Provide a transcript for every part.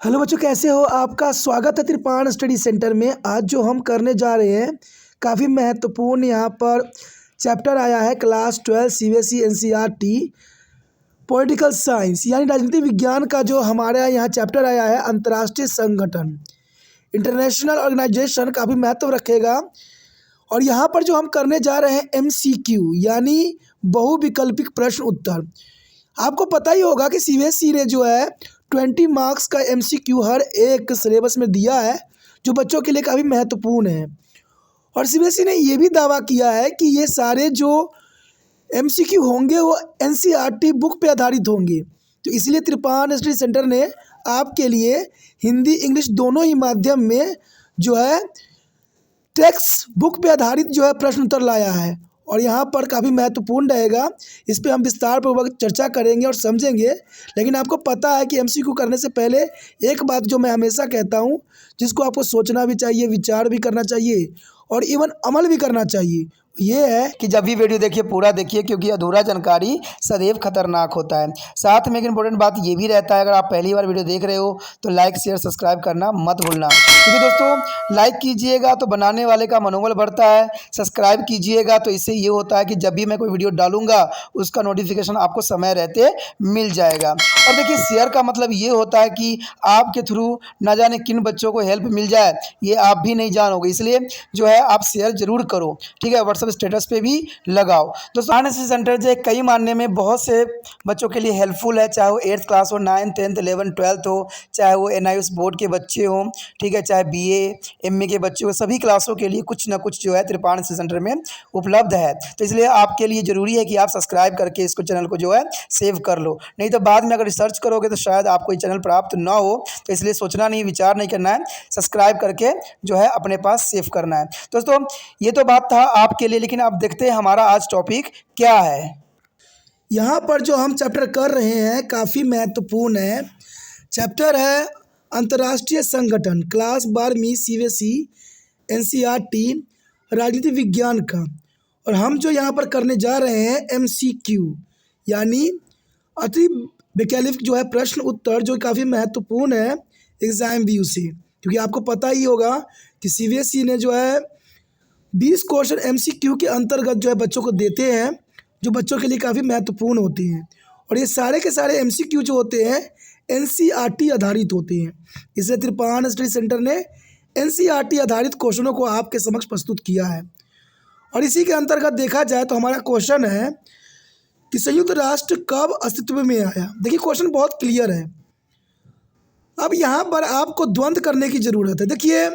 Hello बच्चों, कैसे हो? आपका स्वागत है त्रिपाण स्टडी सेंटर में। आज जो हम करने जा रहे हैं काफ़ी महत्वपूर्ण यहाँ पर चैप्टर आया है class 12 CBSE NCERT political science यानी राजनीति विज्ञान का जो हमारे यहाँ चैप्टर आया है अंतर्राष्ट्रीय संगठन, इंटरनेशनल ऑर्गेनाइजेशन काफ़ी महत्व रखेगा। और यहाँ पर जो हम करने जा रहे हैं एमसीक्यू यानी बहुविकल्पिक प्रश्न उत्तर। आपको पता ही होगा कि सीबीएसई ने जो है 20 मार्क्स का एमसीक्यू हर एक सिलेबस में दिया है, जो बच्चों के लिए काफ़ी महत्वपूर्ण है। और सीबीएसई ने ये भी दावा किया है कि ये सारे जो एमसीक्यू होंगे वो एनसीईआरटी बुक पे आधारित होंगे। तो इसलिए त्रिपाण स्टडी सेंटर ने आपके लिए हिंदी इंग्लिश दोनों ही माध्यम में जो है टेक्स्ट बुक पे आधारित जो है प्रश्न उत्तर लाया है। और यहाँ पर काफ़ी महत्वपूर्ण रहेगा, इस पे हम विस्तार पूर्वक चर्चा करेंगे और समझेंगे। लेकिन आपको पता है कि एमसीक्यू करने से पहले एक बात जो मैं हमेशा कहता हूँ, जिसको आपको सोचना भी चाहिए, विचार भी करना चाहिए और इवन अमल भी करना चाहिए, ये है कि जब भी वीडियो देखिए पूरा देखिए, क्योंकि अधूरा जानकारी सदैव खतरनाक होता है। साथ में एक इंपॉर्टेंट बात ये भी रहता है, अगर आप पहली बार वीडियो देख रहे हो तो लाइक शेयर सब्सक्राइब करना मत भूलना, क्योंकि दोस्तों लाइक कीजिएगा तो बनाने वाले का मनोबल बढ़ता है, सब्सक्राइब कीजिएगा तो इससे ये होता है कि जब भी मैं कोई वीडियो डालूंगा उसका नोटिफिकेशन आपको समय रहते मिल जाएगा। और देखिए शेयर का मतलब ये होता है कि आपके थ्रू न जाने किन बच्चों को हेल्प मिल जाए, ये आप भी नहीं जानोगे, इसलिए जो है आप शेयर जरूर करो, ठीक है। व्हाट्सएप स्टेटस पे भी लगाओ। दोस्तों आरएनएसएस सेंटर जो कई मानने में बहुत से बच्चों के लिए हेल्पफुल है, चाहे वो 8th क्लास हो, 9th 10th 11th 12th हो, चाहे वो एनआईएस बोर्ड के बच्चे हों, ठीक है, चाहे बीए एमए के बच्चे हो, सभी क्लासों के लिए कुछ ना कुछ जो है त्रिपाण सेंटर में उपलब्ध है। तो इसलिए आपके लिए ज़रूरी है कि आप सब्सक्राइब करके इसको चैनल को जो है सेव कर लो, नहीं तो बाद में अगर रिसर्च करोगे तो शायद आपको ये चैनल प्राप्त ना हो। तो इसलिए सोचना नहीं, विचार नहीं करना है, सब्सक्राइब करके जो है अपने पास सेव करना है। दोस्तों ये तो बात था आपके लिए, लेकिन अब देखते हैं हमारा आज टॉपिक क्या है। यहाँ पर जो हम चैप्टर कर रहे हैं काफ़ी महत्वपूर्ण है। चैप्टर है अंतर्राष्ट्रीय संगठन, क्लास 12वीं सीबीएसई एनसीईआरटी राजनीति विज्ञान का। और हम जो यहाँ पर करने जा रहे हैं एमसीक्यू यानी अति वैकल्पिक जो है प्रश्न उत्तर, जो काफ़ी महत्वपूर्ण है एग्ज़ाम व्यू से। क्योंकि आपको पता ही होगा कि सीबीएसई ने जो है 20 क्वेश्चन एमसीक्यू के अंतर्गत जो है बच्चों को देते हैं, जो बच्चों के लिए काफ़ी महत्वपूर्ण होते हैं। और ये सारे के सारे एमसीक्यू जो होते हैं एनसीईआरटी आधारित होते हैं। इसलिए त्रिपाण स्टडी सेंटर ने एनसीईआरटी आधारित क्वेश्चनों को आपके समक्ष प्रस्तुत किया है। और इसी के अंतर्गत देखा जाए तो हमारा क्वेश्चन है कि संयुक्त राष्ट्र कब अस्तित्व में आया। देखिए क्वेश्चन बहुत क्लियर है। अब यहाँ पर आपको द्वंद्व करने की ज़रूरत है। देखिए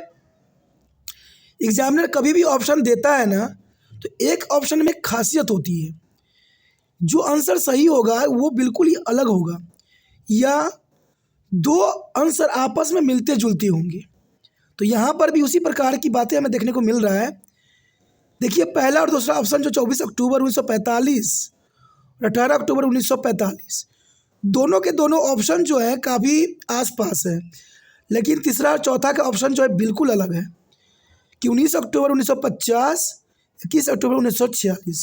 एग्जामिनर कभी भी ऑप्शन देता है ना, तो एक ऑप्शन में खासियत होती है, जो आंसर सही होगा वो बिल्कुल ही अलग होगा, या दो आंसर आपस में मिलते जुलते होंगे। तो यहाँ पर भी उसी प्रकार की बातें हमें देखने को मिल रहा है। देखिए पहला और दूसरा ऑप्शन जो 24 अक्टूबर 1945 और 18 अक्टूबर 1945, दोनों के दोनों ऑप्शन जो है काफ़ी आसपास है। लेकिन तीसरा और चौथा का ऑप्शन जो है बिल्कुल अलग है कि 19 अक्टूबर 1950, 21 अक्टूबर 1946।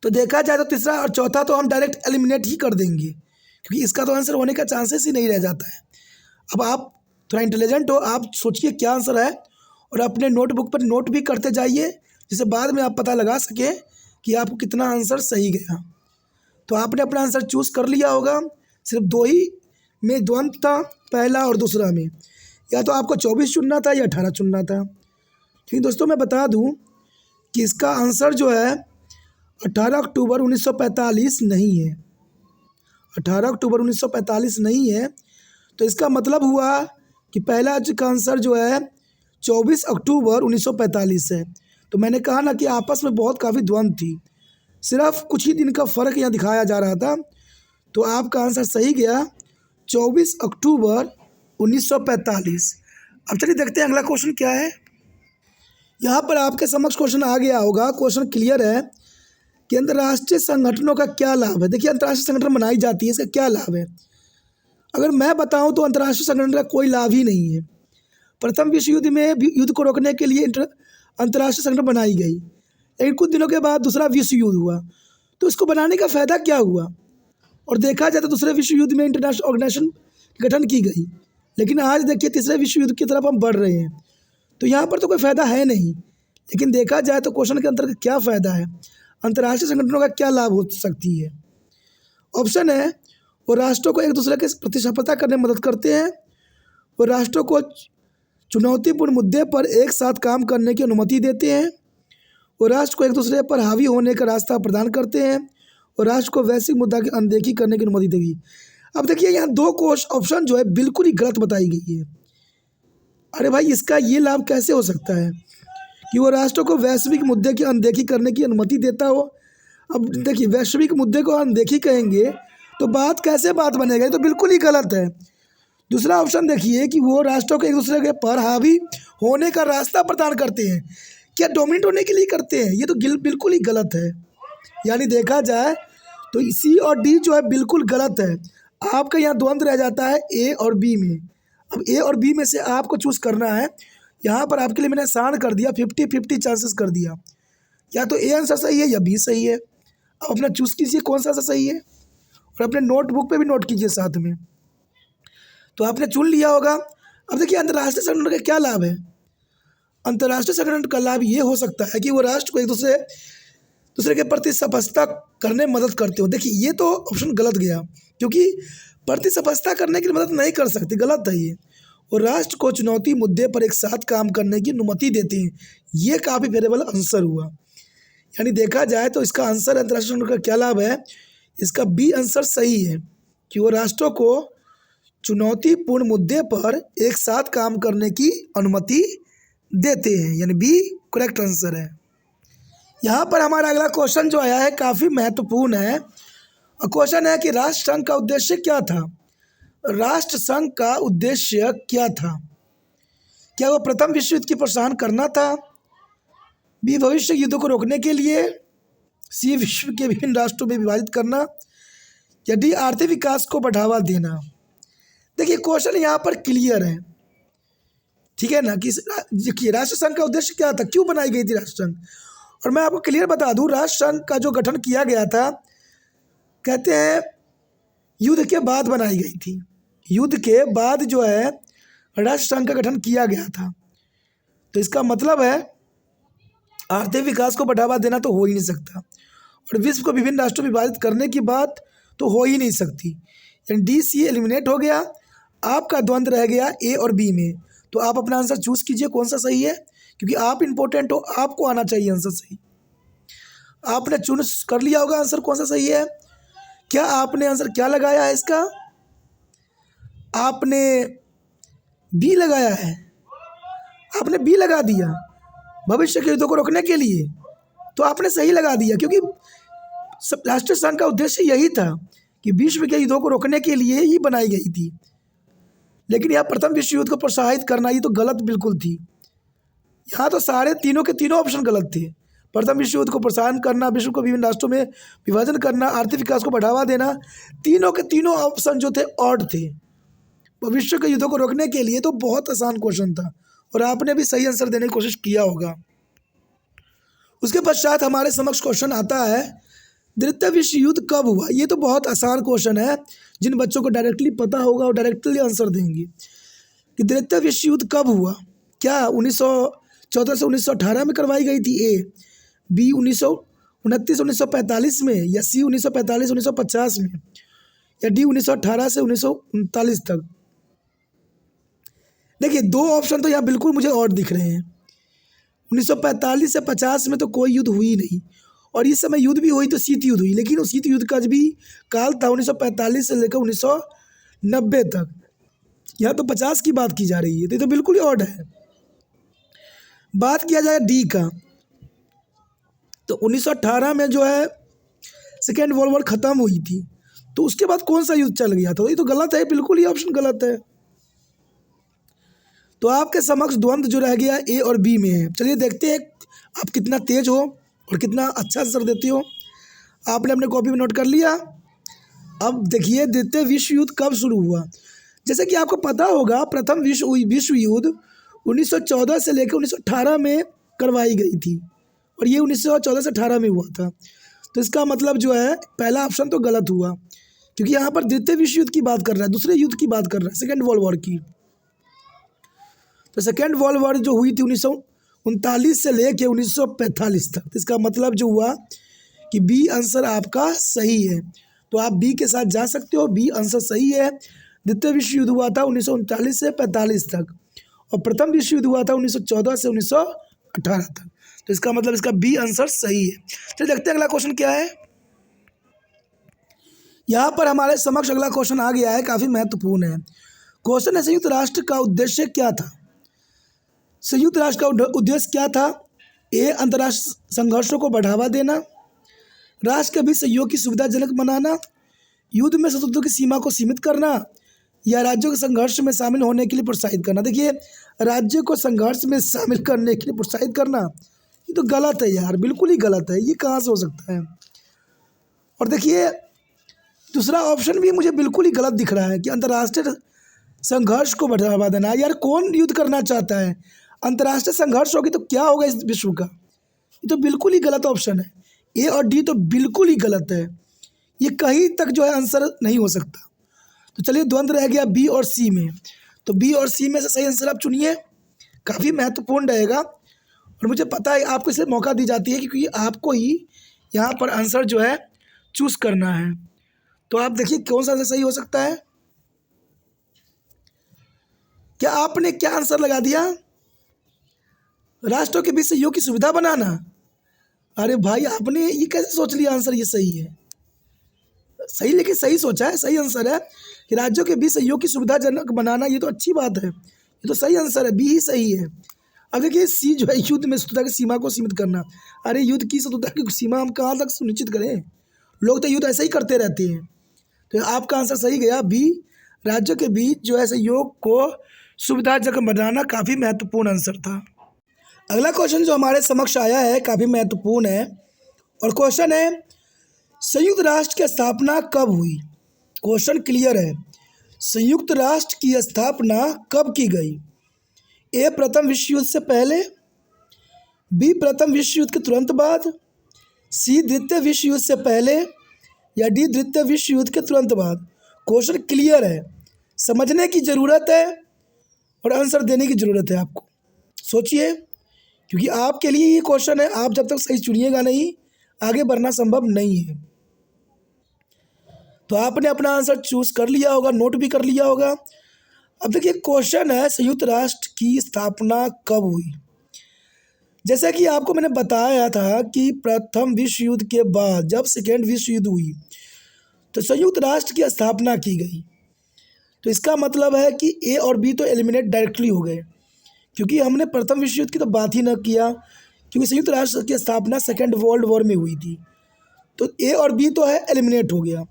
तो देखा जाए तो तीसरा और चौथा तो हम डायरेक्ट एलिमिनेट ही कर देंगे, क्योंकि इसका तो आंसर होने का चांसेस ही नहीं रह जाता है। अब आप थोड़ा इंटेलिजेंट हो, आप सोचिए क्या आंसर है और अपने नोटबुक पर नोट भी करते जाइए, जिससे बाद में आप पता लगा सकें कि आपको कितना आंसर सही गया। तो आपने अपना आंसर चूज़ कर लिया होगा। सिर्फ दो ही में द्वंद्व था, पहला और दूसरा में, या तो आपको 24 चुनना था या 18 चुनना था। ठीक दोस्तों, मैं बता दूं कि इसका आंसर जो है 18 अक्टूबर 1945 नहीं है। 18 अक्टूबर 1945 नहीं है। तो इसका मतलब हुआ कि पहला का आंसर जो है 24 अक्टूबर 1945 है। तो मैंने कहा ना कि आपस में बहुत काफ़ी द्वंद्व थी, सिर्फ कुछ ही दिन का फ़र्क यहाँ दिखाया जा रहा था। तो आपका आंसर सही गया 24 अक्टूबर 1945। अब चलिए देखते हैं अगला क्वेश्चन क्या है। यहाँ पर आपके समक्ष क्वेश्चन आ गया होगा। क्वेश्चन क्लियर है कि अंतर्राष्ट्रीय संगठनों का क्या लाभ है। देखिए अंतर्राष्ट्रीय संगठन बनाई जाती है, इसका क्या लाभ है। अगर मैं बताऊं तो अंतर्राष्ट्रीय संगठन का कोई लाभ ही नहीं है। प्रथम विश्व युद्ध में युद्ध को रोकने के लिए अंतर्राष्ट्रीय संगठन बनाई गई, लेकिन कुछ दिनों के बाद दूसरा विश्व युद्ध हुआ, तो इसको बनाने का फ़ायदा क्या हुआ। और देखा जाए तो दूसरे विश्व युद्ध में इंटरनेशनल ऑर्गेनाइजेशन गठन की गई। लेकिन आज देखिए तीसरे विश्व युद्ध की तरफ हम बढ़ रहे हैं, तो यहाँ पर तो कोई फ़ायदा है नहीं। लेकिन देखा जाए तो क्वेश्चन के अंतर्गत क्या फ़ायदा है, अंतर्राष्ट्रीय संगठनों का क्या लाभ हो सकती है। ऑप्शन है वो राष्ट्रों को एक दूसरे के प्रति सफलता करने में मदद करते हैं, वो राष्ट्रों को चुनौतीपूर्ण मुद्दे पर एक साथ काम करने की अनुमति देते हैं, वो राष्ट्र को एक दूसरे पर हावी होने का रास्ता प्रदान करते हैं, और राष्ट्र को वैश्विक मुद्दा की अनदेखी करने की अनुमति देगी। अब देखिए यहाँ दो ऑप्शन जो है बिल्कुल ही गलत बताई गई है। अरे भाई, इसका ये लाभ कैसे हो सकता है कि वो राष्ट्रों को वैश्विक मुद्दे की अनदेखी करने की अनुमति देता हो। अब देखिए, वैश्विक मुद्दे को अनदेखी कहेंगे तो बात कैसे बात बनेगा, ये तो बिल्कुल ही गलत है। दूसरा ऑप्शन देखिए कि वो राष्ट्रों को एक दूसरे के पर हावी होने का रास्ता प्रदान करते हैं, क्या डोमिनेट होने के लिए करते हैं, ये तो बिल्कुल ही गलत है। यानी देखा जाए तो सी और डी जो है बिल्कुल गलत है। आपका यहाँ द्वंद्व रह जाता है ए और बी में। अब ए और बी में से आपको चूज़ करना है। यहाँ पर आपके लिए मैंने आसान कर दिया, 50-50 चांसेस कर दिया, या तो ए आंसर सही है या बी सही है। अब अपना चूज़ कीजिए कौन सा आंसर सही है, और अपने नोटबुक पे भी नोट कीजिए साथ में। तो आपने चुन लिया होगा। अब देखिए अंतर्राष्ट्रीय संगठन का क्या लाभ है। अंतर्राष्ट्रीय संगठन का लाभ ये हो सकता है कि वो राष्ट्र को एक दूसरे के प्रति सफलता करने में मदद करते हो। देखिए ये तो ऑप्शन गलत गया, क्योंकि प्रति सफलता करने की मदद नहीं कर सकते, गलत है ये। और राष्ट्र को चुनौती मुद्दे पर एक साथ काम करने की अनुमति देते हैं, ये काफ़ी फेवरेबल आंसर हुआ। यानी देखा जाए तो इसका आंसर अंतर्राष्ट्रीय संगठन का क्या लाभ है, इसका बी आंसर सही है कि वो राष्ट्रों को चुनौतीपूर्ण मुद्दे पर एक साथ काम करने की अनुमति देते हैं, यानी बी करेक्ट आंसर है। यहाँ पर हमारा अगला क्वेश्चन जो आया है काफ़ी महत्वपूर्ण है, और क्वेश्चन है कि राष्ट्र संघ का उद्देश्य क्या था। राष्ट्र संघ का उद्देश्य क्या था, क्या वो प्रथम विश्व युद्ध की प्रोत्साहन करना था, बी भविष्य युद्धों को रोकने के लिए, सी विश्व के विभिन्न राष्ट्रों में विभाजित करना, या डी आर्थिक विकास को बढ़ावा देना। देखिए क्वेश्चन यहाँ पर क्लियर है, ठीक है ना, कि देखिए राष्ट्र संघ का उद्देश्य क्या था, क्यों बनाई गई थी राष्ट्र संघ। और मैं आपको क्लियर बता दूं, राष्ट्र संघ का जो गठन किया गया था, कहते हैं युद्ध के बाद बनाई गई थी। युद्ध के बाद जो है राष्ट्र संघ का गठन किया गया था। तो इसका मतलब है आर्थिक विकास को बढ़ावा देना तो हो ही नहीं सकता, और विश्व को विभिन्न राष्ट्रों में विभाजित करने की बात तो हो ही नहीं सकती। यानी डी सी एलिमिनेट हो गया, आपका द्वंद्व रह गया ए और बी में। तो आप अपना आंसर चूज़ कीजिए कौन सा सही है, क्योंकि आप इम्पोर्टेंट हो, आपको आना चाहिए आंसर सही। आपने चुन कर लिया होगा आंसर कौन सा सही है। क्या आपने आंसर क्या लगाया है इसका, आपने बी लगाया है, आपने बी लगा दिया भविष्य के युद्धों को रोकने के लिए। तो आपने सही लगा दिया, क्योंकि राष्ट्रीय संघ का उद्देश्य यही था कि विश्व के युद्धों को रोकने के लिए ही बनाई गई थी। लेकिन यहाँ प्रथम विश्व युद्ध को प्रोत्साहित करना ये तो गलत बिल्कुल थी। यहाँ तो सारे तीनों के तीनों ऑप्शन गलत थे। प्रथम विश्व युद्ध को प्रोत्साहन करना, विश्व को विभिन्न राष्ट्रों में विभाजन करना, आर्थिक विकास को बढ़ावा देना, तीनों के तीनों ऑप्शन जो थे ऑड थे। भविष्य के युद्धों को रोकने के लिए तो बहुत आसान क्वेश्चन था, और आपने भी सही आंसर देने की कोशिश किया होगा। उसके पश्चात हमारे समक्ष क्वेश्चन आता है, द्वितीय विश्व युद्ध कब हुआ। ये तो बहुत आसान क्वेश्चन है, जिन बच्चों को डायरेक्टली पता होगा वो डायरेक्टली आंसर देंगे कि द्वितीय विश्व युद्ध कब हुआ। क्या 1914 से 1918 में करवाई गई थी, ए, बी 1929 1945 में, या सी 1945 1950 में, या डी 1918 से 1939 तक। देखिए दो ऑप्शन तो यहाँ बिल्कुल मुझे और दिख रहे हैं। 1945 से 50 में तो कोई युद्ध हुई नहीं, और इस समय युद्ध भी हुई तो शीत युद्ध हुई, लेकिन उस शीत युद्ध का भी काल था 1945 से लेकर 1990 तक। यहाँ तो 50 की बात की जा रही है, तो ये तो बिल्कुल ही ऑड है। बात किया जाए डी का, तो 1918 में जो है सेकेंड वर्ल्ड वॉर ख़त्म हुई थी, तो उसके बाद कौन सा युद्ध चल गया था, तो ये तो गलत है, बिल्कुल ही ऑप्शन गलत है। तो आपके समक्ष द्वंद्व जो रह गया ए और बी में है। चलिए देखते हैं आप कितना तेज हो और कितना अच्छा आंसर देते हो। आपने अपने कॉपी में नोट कर लिया। अब देखिए द्वितीय विश्व युद्ध कब शुरू हुआ। जैसे कि आपको पता होगा प्रथम विश्व युद्ध 1914 से लेकर 1918 में करवाई गई थी, और ये 1914 से 18 में हुआ था। तो इसका मतलब जो है पहला ऑप्शन तो गलत हुआ क्योंकि यहाँ पर द्वितीय विश्व युद्ध की बात कर रहा है, दूसरे युद्ध की बात कर रहा है, सेकेंड वर्ल्ड वॉर की। तो सेकेंड वर्ल्ड वॉर जो हुई थी 1939 से लेके 1945 तक। तो इसका मतलब जो हुआ कि बी आंसर आपका सही है। तो आप बी के साथ जा सकते हो, बी आंसर सही है। द्वितीय विश्व युद्ध हुआ था 1939 से 45 तक और प्रथम विश्व युद्ध हुआ था 1914 से 1918 तक। तो इसका मतलब इसका बी आंसर सही है। चलिए देखते हैं अगला क्वेश्चन क्या है। यहाँ पर हमारे समक्ष अगला क्वेश्चन आ गया है, काफ़ी महत्वपूर्ण है। क्वेश्चन है, संयुक्त राष्ट्र का उद्देश्य क्या था? संयुक्त राष्ट्र का उद्देश्य क्या था? ए, अंतर्राष्ट्रीय संघर्षों को बढ़ावा देना, राष्ट्र के बीच सहयोग की सुविधाजनक बनाना, युद्ध में शत्रुत्व की सीमा को सीमित करना, या राज्यों के संघर्ष में शामिल होने के लिए प्रोत्साहित करना। देखिए, राज्य को संघर्ष में शामिल करने के लिए प्रोत्साहित करना, ये तो गलत है यार, बिल्कुल ही गलत है। ये कहाँ से हो सकता है? और देखिए, दूसरा ऑप्शन भी मुझे बिल्कुल ही गलत दिख रहा है कि अंतर्राष्ट्रीय संघर्ष को बढ़ावा देना। यार, कौन युद्ध करना चाहता है? अंतर्राष्ट्रीय संघर्ष होगी तो क्या होगा इस विश्व का? ये तो बिल्कुल ही गलत ऑप्शन है। ए और डी तो बिल्कुल ही गलत है, ये कहीं तक जो है आंसर नहीं हो सकता। तो चलिए, द्वंद्व रह गया बी और सी में। तो बी और सी में से सही आंसर आप चुनिए, काफ़ी महत्वपूर्ण रहेगा। और मुझे पता है आपको इसलिए मौका दी जाती है क्योंकि आपको ही यहाँ पर आंसर जो है चूज़ करना है। तो आप देखिए कौन सा आंसर सही हो सकता है। क्या आपने क्या आंसर लगा दिया? राष्ट्रों के बीच सहयोग की सुविधा बनाना। अरे भाई, आपने ये कैसे सोच लिया आंसर ये सही है? सही, लेकिन सही सोचा है, सही आंसर है कि राज्यों के बीच सहयोग की सुविधाजनक बनाना। ये तो अच्छी बात है, ये तो सही आंसर है, बी ही सही है। अब देखिए, सी जो है युद्ध में शत्रुता की सीमा को सीमित करना। अरे, युद्ध की शत्रुता की सीमा हम कहाँ तक सुनिश्चित करें? लोग तो युद्ध ऐसे ही करते रहते हैं। तो आपका आंसर सही गया बी, राज्यों के बीच जो है सहयोग को सुविधाजनक बनाना, काफ़ी महत्वपूर्ण आंसर था। अगला क्वेश्चन जो हमारे समक्ष आया है काफ़ी महत्वपूर्ण है और क्वेश्चन है, संयुक्त राष्ट्र की स्थापना कब हुई? क्वेश्चन क्लियर है, संयुक्त राष्ट्र की स्थापना कब की गई? ए, प्रथम विश्व युद्ध से पहले, बी, प्रथम विश्व युद्ध के तुरंत बाद, सी, द्वितीय विश्व युद्ध से पहले, या डी, द्वितीय विश्व युद्ध के तुरंत बाद। क्वेश्चन क्लियर है, समझने की ज़रूरत है और आंसर देने की ज़रूरत है आपको। सोचिए, क्योंकि आपके लिए ये क्वेश्चन है, आप जब तक सही चुनिएगा नहीं, आगे बढ़ना संभव नहीं है। तो आपने अपना आंसर चूज़ कर लिया होगा, नोट भी कर लिया होगा। अब देखिए, क्वेश्चन है, संयुक्त राष्ट्र की स्थापना कब हुई? जैसा कि आपको मैंने बताया था कि प्रथम विश्व युद्ध के बाद जब सेकेंड विश्व युद्ध हुई तो संयुक्त राष्ट्र की स्थापना की गई। तो इसका मतलब है कि ए और बी तो एलिमिनेट डायरेक्टली हो गए, क्योंकि हमने प्रथम विश्व युद्ध की तो बात ही न किया, क्योंकि संयुक्त राष्ट्र की स्थापना सेकेंड वर्ल्ड वॉर में हुई थी। तो ए और बी तो है एलिमिनेट हो गया।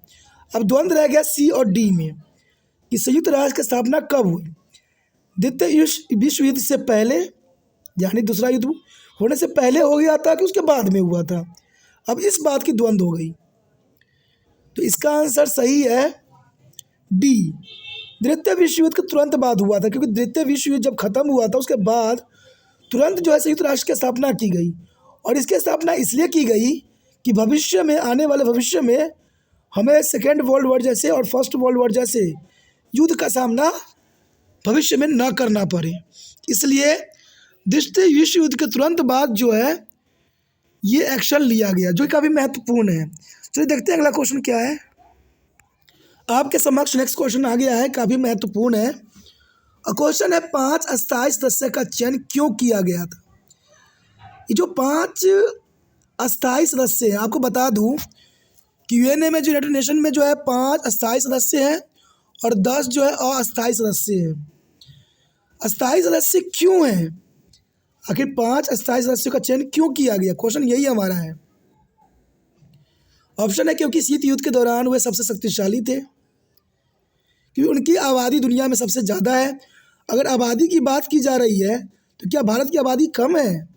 अब द्वंद्व रह गया सी और डी में कि संयुक्त राष्ट्र की स्थापना कब हुई? द्वितीय विश्व युद्ध से पहले, यानी दूसरा युद्ध होने से पहले हो गया था कि उसके बाद में हुआ था? अब इस बात की द्वंद्व हो गई। तो इसका आंसर सही है डी, द्वितीय विश्व युद्ध के तुरंत बाद हुआ था, क्योंकि द्वितीय विश्व युद्ध जब खत्म हुआ था उसके बाद तुरंत जो है संयुक्त राष्ट्र की स्थापना की गई। और इसकी स्थापना इसलिए की गई कि भविष्य में, आने वाले भविष्य में हमें सेकेंड वर्ल्ड वॉर जैसे और फर्स्ट वर्ल्ड वॉर जैसे युद्ध का सामना भविष्य में न करना पड़े। इसलिए द्वितीय विश्व युद्ध के तुरंत बाद जो है ये एक्शन लिया गया, जो काफ़ी महत्वपूर्ण है। चलिए देखते हैं अगला क्वेश्चन क्या है। आपके समक्ष नेक्स्ट क्वेश्चन आ गया है, काफ़ी महत्वपूर्ण है। और क्वेश्चन है, 5 अस्थायी सदस्य का चयन क्यों किया गया था? ये जो 5 अस्थायी सदस्य हैं, आपको बता दूं कि यूएनए में, जो यूनाइटेड नेशन में जो है 5 अस्थायी सदस्य हैं और 10 जो है अस्थायी सदस्य हैं। अस्थायी सदस्य क्यों हैं? आखिर 5 अस्थायी सदस्यों का चयन क्यों किया गया? क्वेश्चन यही हमारा है। ऑप्शन है, क्योंकि शीत युद्ध के दौरान वे सबसे शक्तिशाली थे, क्योंकि उनकी आबादी दुनिया में सबसे ज़्यादा है। अगर आबादी की बात की जा रही है तो क्या भारत की आबादी कम है?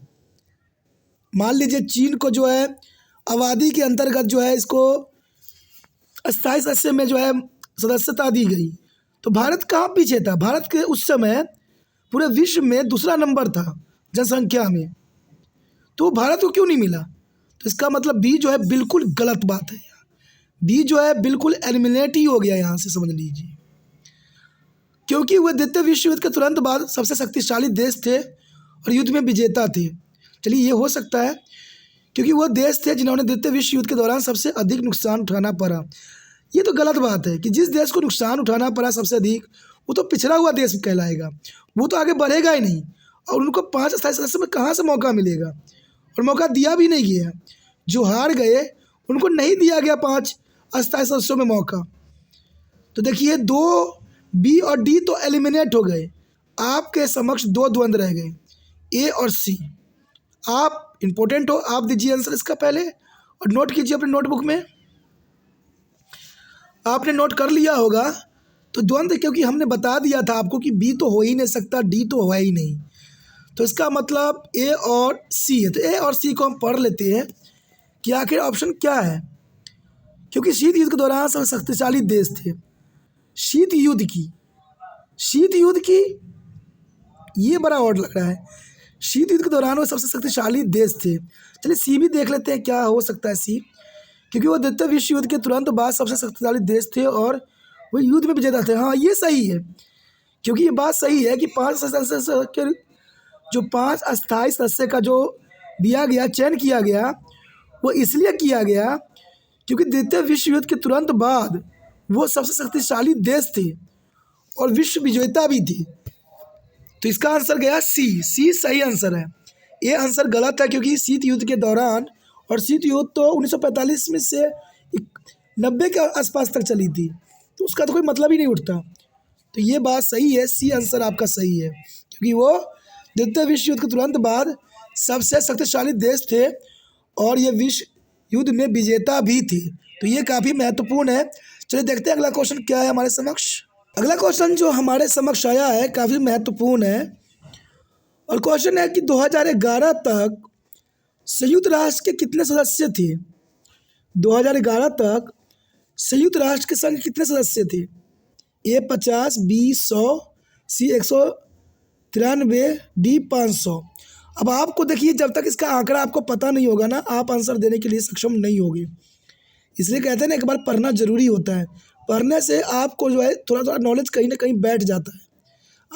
मान लीजिए चीन को जो है आबादी के अंतर्गत जो है इसको अस्थायी सदस्य में जो है सदस्यता दी गई, तो भारत कहाँ पीछे था? भारत के उस समय पूरे विश्व में दूसरा नंबर था जनसंख्या में, तो भारत को क्यों नहीं मिला? तो इसका मतलब बी जो है बिल्कुल गलत बात है, बी जो है बिल्कुल एलिमिनेट ही हो गया यहाँ से, समझ लीजिए, क्योंकि वह द्वितीय विश्व युद्ध के तुरंत बाद सबसे शक्तिशाली देश थे और युद्ध में विजेता थे। चलिए ये हो सकता है, क्योंकि वो देश थे जिन्होंने द्वितीय विश्व युद्ध के दौरान सबसे अधिक नुकसान उठाना पड़ा। ये तो गलत बात है कि जिस देश को नुकसान उठाना पड़ा सबसे अधिक, वो तो पिछड़ा हुआ देश कहलाएगा, वो तो आगे बढ़ेगा ही नहीं। और उनको 5 स्थायी सदस्य में कहाँ से मौका मिलेगा, और मौका दिया भी नहीं गया। जो हार गए उनको नहीं दिया गया 5 अस्थायी सदस्यों में मौका। तो देखिए 2 बी और डी तो एलिमिनेट हो गए, आपके समक्ष 2 द्वंद्व रह गए, ए और सी। आप इम्पोर्टेंट हो, आप दीजिए आंसर इसका पहले और नोट कीजिए अपने नोटबुक में। आपने नोट कर लिया होगा। तो द्वंद्व, क्योंकि हमने बता दिया था आपको कि बी तो हो ही नहीं सकता, डी तो हुआ ही नहीं, तो इसका मतलब ए और सी है। तो ए और सी को हम पढ़ लेते हैं कि आखिर ऑप्शन क्या है, क्योंकि शीत युद्ध के दौरान सबसे शक्तिशाली देश थे। शीत युद्ध की ये बड़ा और लग रहा है। शीत युद्ध के दौरान वो सबसे शक्तिशाली देश थे। चलिए सी भी देख लेते हैं क्या हो सकता है सी, क्योंकि वो द्वितीय विश्व युद्ध के तुरंत बाद सबसे शक्तिशाली देश थे और वो युद्ध में विजेता थे। हाँ ये सही है, क्योंकि ये बात सही है कि 5 सदस्य के जो 5 अस्थायी सदस्य का जो दिया गया, चयन किया गया, वो इसलिए किया गया क्योंकि द्वितीय विश्व युद्ध के तुरंत बाद वो सबसे शक्तिशाली देश थे और विश्व विजेता भी थे। तो इसका आंसर गया सी सही आंसर है। ये आंसर गलत है, क्योंकि शीत युद्ध के दौरान, और शीत युद्ध तो 1945 में से 90 के आसपास तक चली थी, तो उसका तो कोई मतलब ही नहीं उठता। तो ये बात सही है, सी आंसर आपका सही है, क्योंकि वो द्वितीय विश्व युद्ध के तुरंत बाद सबसे शक्तिशाली देश थे और ये विश्व युद्ध में विजेता भी थे। तो ये काफ़ी महत्वपूर्ण है। चलिए देखते हैं अगला क्वेश्चन क्या है हमारे समक्ष। अगला क्वेश्चन जो हमारे समक्ष आया है काफ़ी महत्वपूर्ण है, और क्वेश्चन है कि 2011 तक संयुक्त राष्ट्र के कितने सदस्य थे। 2011 तक संयुक्त राष्ट्र के संघ कितने सदस्य थे। ए 50, बी 100, सी 193, डी 500। अब आपको देखिए, जब तक इसका आंकड़ा आपको पता नहीं होगा ना, आप आंसर देने के लिए सक्षम नहीं होगे। इसलिए कहते हैं ना, एक बार पढ़ना जरूरी होता है। पढ़ने से आपको जो है थोड़ा थोड़ा नॉलेज कहीं ना कहीं बैठ जाता है।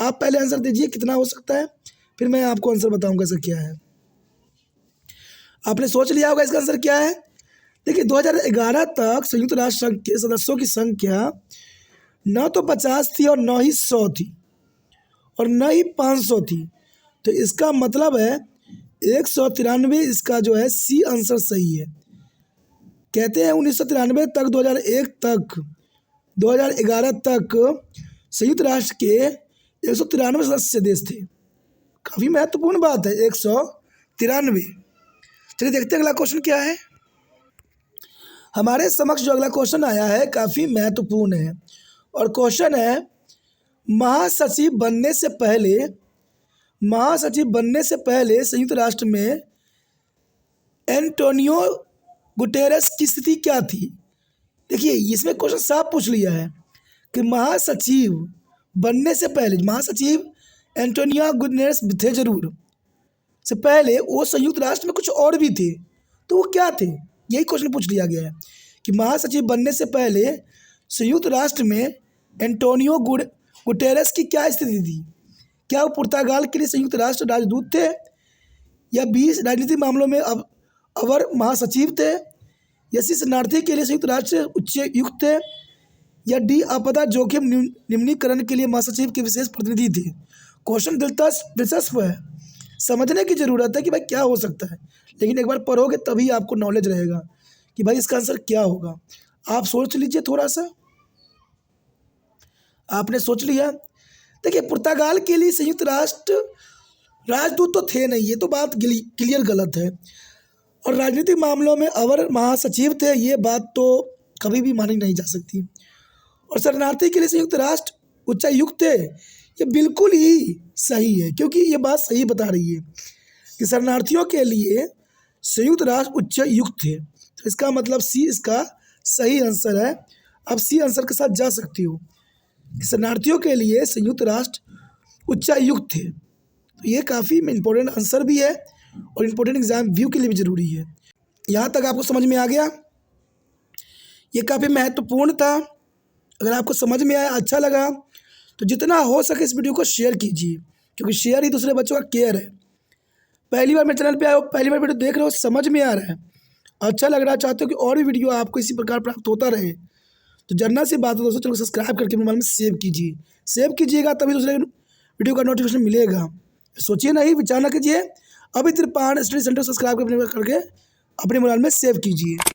आप पहले आंसर दीजिए कितना हो सकता है, फिर मैं आपको आंसर बताऊंगा इसका क्या है। आपने सोच लिया होगा इसका आंसर क्या है। देखिए 2011 तक संयुक्त राष्ट्र संघ के सदस्यों की संख्या न तो 50 थी और न ही 100 थी और न ही 500 थी। तो इसका मतलब है 193 इसका जो है सी आंसर सही है। कहते हैं 1993 तक 2001 तक 2011 तक संयुक्त राष्ट्र के 193 सदस्य देश थे। काफ़ी महत्वपूर्ण बात है 193। चलिए देखते हैं अगला क्वेश्चन क्या है हमारे समक्ष। जो अगला क्वेश्चन आया है काफ़ी महत्वपूर्ण है, और क्वेश्चन है महासचिव बनने से पहले संयुक्त राष्ट्र में एंटोनियो गुटेरेस की स्थिति क्या थी। देखिए इसमें क्वेश्चन साफ पूछ लिया है कि महासचिव बनने से पहले, महासचिव एंटोनियो गुटेरेस थे जरूर, से पहले वो संयुक्त राष्ट्र में कुछ और भी थे, तो वो क्या थे, यही क्वेश्चन पूछ लिया गया है कि महासचिव बनने से पहले संयुक्त राष्ट्र में एंटोनियो गुटेरेस की क्या स्थिति थी। क्या वो पुर्तगाल के लिए संयुक्त राष्ट्र राजदूत थे, या बी राजनीतिक मामलों में अवर महासचिव थे, या सी शरणार्थी के लिए संयुक्त राष्ट्र उच्चायुक्त थे, या डी आपदा जोखिम निम्नीकरण के लिए महासचिव के विशेष प्रतिनिधि थे। क्वेश्चन दिलचस्प है, समझने की ज़रूरत है कि भाई क्या हो सकता है, लेकिन एक बार पढ़ोगे तभी आपको नॉलेज रहेगा कि भाई इसका आंसर क्या होगा। आप सोच लीजिए थोड़ा सा। आपने सोच लिया। देखिए पुर्तगाल के लिए संयुक्त राष्ट्र राजदूत तो थे नहीं, ये तो बात क्लियर गलत है, और राजनीतिक मामलों में अवर महासचिव थे, ये बात तो कभी भी मानी नहीं जा सकती। और शरणार्थी के लिए संयुक्त राष्ट्र उच्चायुक्त थे, ये बिल्कुल ही सही है, क्योंकि ये बात सही बता रही है कि शरणार्थियों के लिए संयुक्त राष्ट्र उच्चायुक्त थे। तो इसका मतलब सी इसका सही आंसर है। अब सी आंसर के साथ जा सकती हो कि शरणार्थियों के लिए संयुक्त राष्ट्र उच्चायुक्त थे। तो ये काफ़ी इम्पोर्टेंट आंसर भी है और इम्पोर्टेंट एग्जाम व्यू के लिए भी ज़रूरी है। यहाँ तक आपको समझ में आ गया। ये काफ़ी महत्वपूर्ण था। अगर आपको समझ में आया, अच्छा लगा, तो जितना हो सके इस वीडियो को शेयर कीजिए, क्योंकि शेयर ही दूसरे बच्चों का केयर है। पहली बार मेरे चैनल पे आए हो, पहली बार वीडियो देख रहे हो, समझ में आ रहा है, अच्छा लग रहा है, चाहते हो कि और भी वीडियो आपको इसी प्रकार प्राप्त होता रहे, तो जन्नत से बात है दोस्तों, चलो सब्सक्राइब करके मोबाइल में सेव कीजिए। सेव कीजिएगा तभी दूसरे वीडियो का नोटिफिकेशन मिलेगा। सोचिए नहीं, विचार ना कीजिए, अभी त्रिपाण स्टडी सेंटर सब्सक्राइब करके अपने मोबाइल में सेव कीजिए।